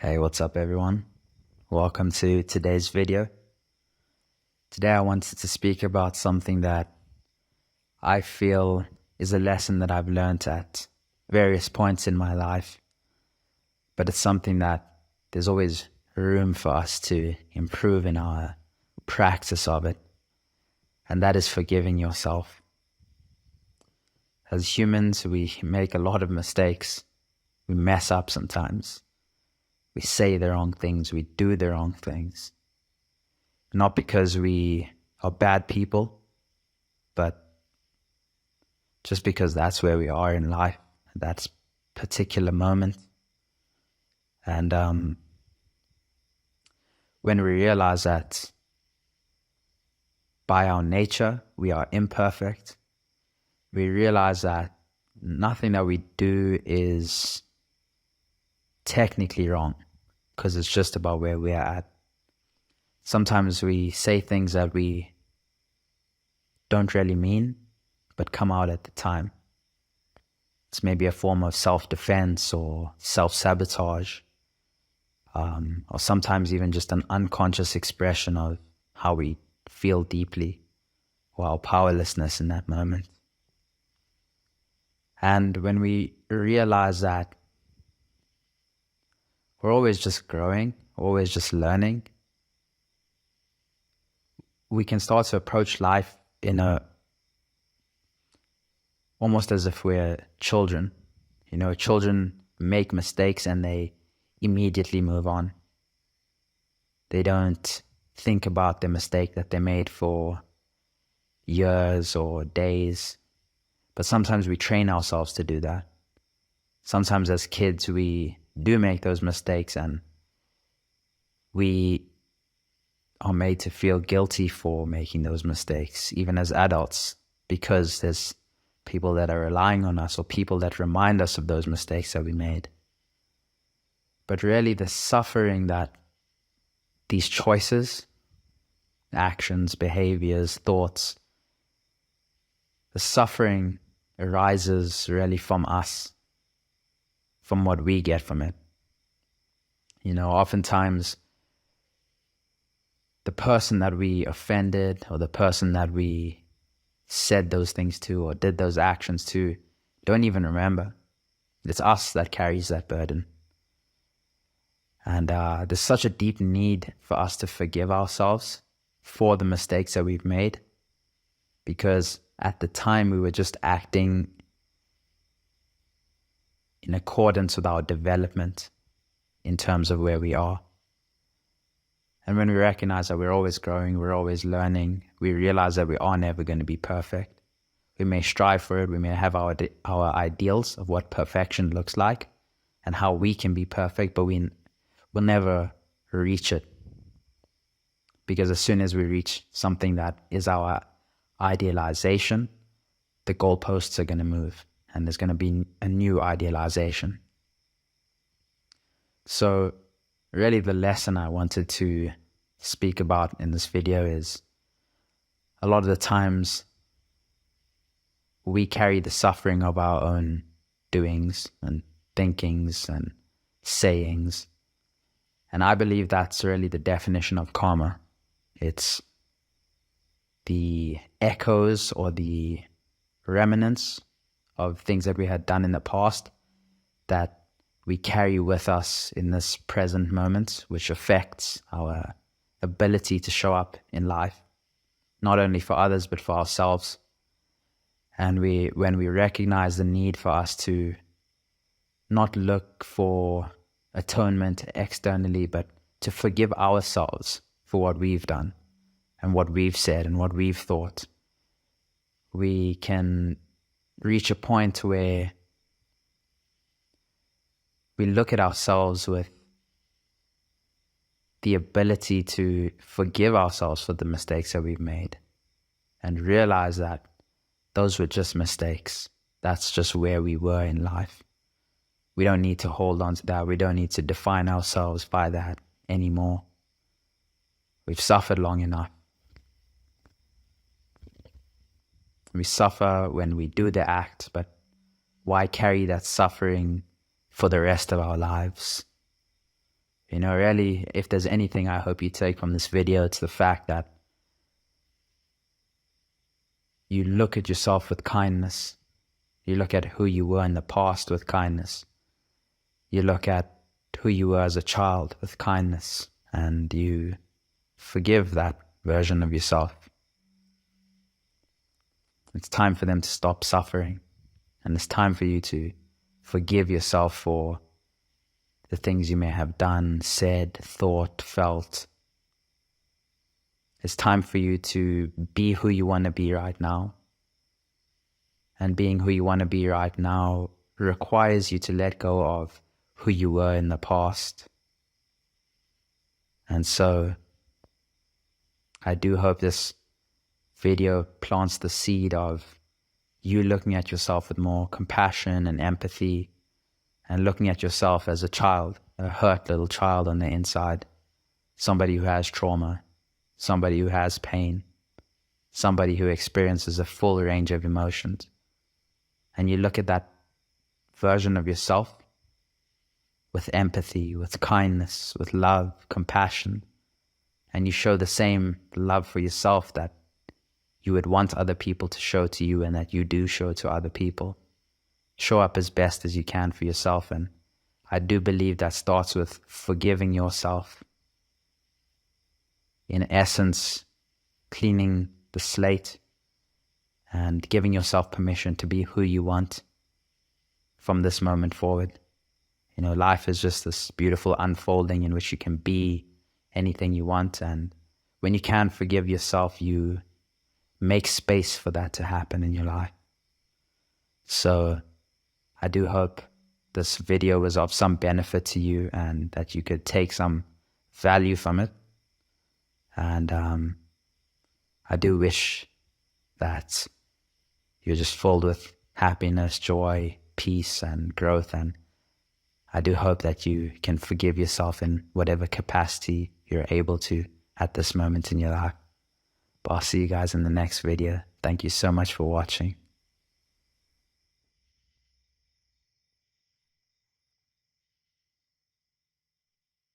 Hey, what's up everyone? Welcome to today's video. Today I wanted to speak about something that I feel is a lesson that I've learned at various points in my life, but it's something that there's always room for us to improve in our practice of it, and that is forgiving yourself. As humans, we make a lot of mistakes. We mess up sometimes. We say the wrong things, we do the wrong things. Not because we are bad people, but just because that's where we are in life, that particular moment. And when we realize that by our nature, we are imperfect, we realize that nothing that we do is technically wrong, because it's just about where we are at. Sometimes we say things that we don't really mean, but come out at the time. It's maybe a form of self-defense or self-sabotage, or sometimes even just an unconscious expression of how we feel deeply or our powerlessness in that moment. And when we realize that we're always just growing, always just learning, we can start to approach life in almost as if we're children. You know, children make mistakes and they immediately move on. They don't think about the mistake that they made for years or days. But sometimes we train ourselves to do that. Sometimes as kids we do make those mistakes and we are made to feel guilty for making those mistakes, even as adults, because there's people that are relying on us or people that remind us of those mistakes that we made. But really the suffering that these choices, actions, behaviors, thoughts, the suffering arises really from us, from what we get from it. You know, oftentimes the person that we offended or the person that we said those things to or did those actions to don't even remember. It's us that carries that burden. And there's such a deep need for us to forgive ourselves for the mistakes that we've made, because at the time we were just acting in accordance with our development in terms of where we are. And when we recognize that we're always growing, we're always learning, we realize that we are never going to be perfect. We may strive for it, we may have our ideals of what perfection looks like and how we can be perfect, but we'll never reach it. Because as soon as we reach something that is our idealization, the goalposts are going to move and there's going to be a new idealization. So really the lesson I wanted to speak about in this video is a lot of the times we carry the suffering of our own doings and thinkings and sayings. And I believe that's really the definition of karma. It's the echoes or the remnants of things that we had done in the past that we carry with us in this present moment, which affects our ability to show up in life, not only for others, but for ourselves. And when we recognize the need for us to not look for atonement externally, but to forgive ourselves for what we've done and what we've said and what we've thought, we can reach a point where we look at ourselves with the ability to forgive ourselves for the mistakes that we've made and realize that those were just mistakes. That's just where we were in life. We don't need to hold on to that. We don't need to define ourselves by that anymore. We've suffered long enough. We suffer when we do the act, but why carry that suffering for the rest of our lives? You know, really, if there's anything I hope you take from this video, it's the fact that you look at yourself with kindness. You look at who you were in the past with kindness. You look at who you were as a child with kindness, and you forgive that version of yourself. It's time for them to stop suffering, and it's time for you to forgive yourself for the things you may have done, said, thought, felt. It's time for you to be who you want to be right now. And being who you want to be right now requires you to let go of who you were in the past. And so I do hope this video plants the seed of you looking at yourself with more compassion and empathy, and looking at yourself as a child, a hurt little child on the inside, somebody who has trauma, somebody who has pain, somebody who experiences a full range of emotions. And you look at that version of yourself with empathy, with kindness, with love, compassion, and you show the same love for yourself that you would want other people to show to you and that you do show to other people. Show up as best as you can for yourself, and I do believe that starts with forgiving yourself. In essence, cleaning the slate and giving yourself permission to be who you want from this moment forward. You know, life is just this beautiful unfolding in which you can be anything you want, and when you can forgive yourself, you make space for that to happen in your life. So I do hope this video was of some benefit to you and that you could take some value from it. And I do wish that you're just filled with happiness, joy, peace, and growth. And I do hope that you can forgive yourself in whatever capacity you're able to at this moment in your life. But I'll see you guys in the next video. Thank you so much for watching.